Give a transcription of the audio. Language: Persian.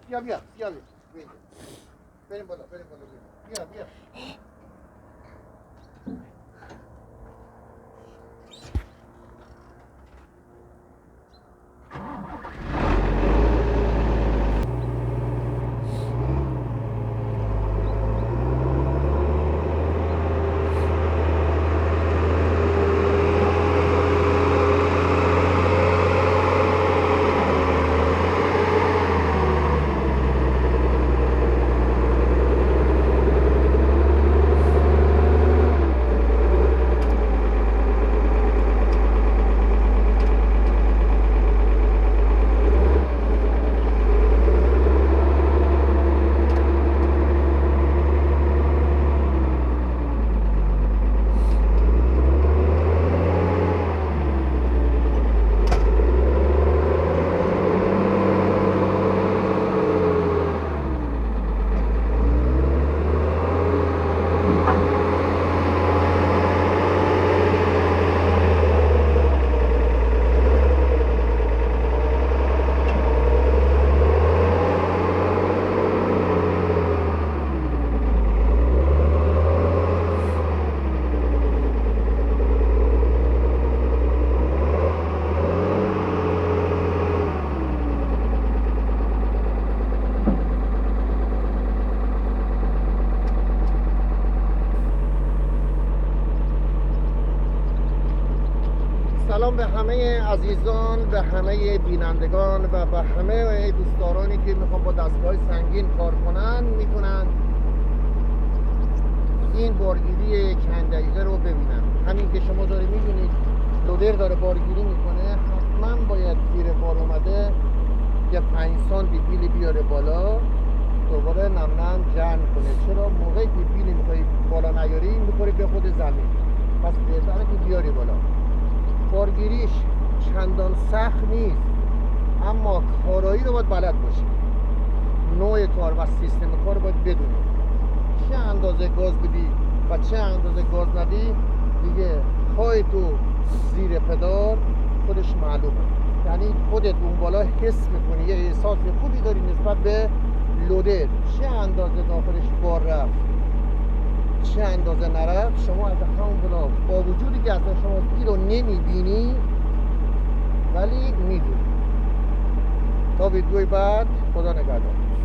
بیا بریم بالا بیا سلام به همه عزیزان، به همه بینندگان و به همه دوستدارانی که میخوان با دستگاه سنگین کار کنن میتونن این بارگیری چند دقیقه رو ببینن. همین که شما داره میبینید لودر داره بارگیری میکنه، حتما باید زیر بار اومده یه 5 سانتی بیلی بیاره بالا، دوباره نم جمع کنه. چرا؟ موقعی که بیلی میخوایی بالا نیاری میخوری به خود زمین، پس بهتره که بیاری بالا. بارگیریش چندان سخت نیست، اما کارایی رو باید بلد باشی. نوع کار و سیستم کار رو باید بدونی. چه اندازه گاز بدی و چه اندازه گاز ندی دیگه پای تو زیر پدال خودش معلومه. یعنی خودت اون بالا حس میکنی، یه احساس خوبی داری نسبت به لودر. چه اندازه داخلش بار رفت چه اندازه نرفت، شما از همون بالا با وجودی که اصلا شما بیل رو نمیبینی ولی میدونی. تا ویدیوی بعد، خدا نگهدار.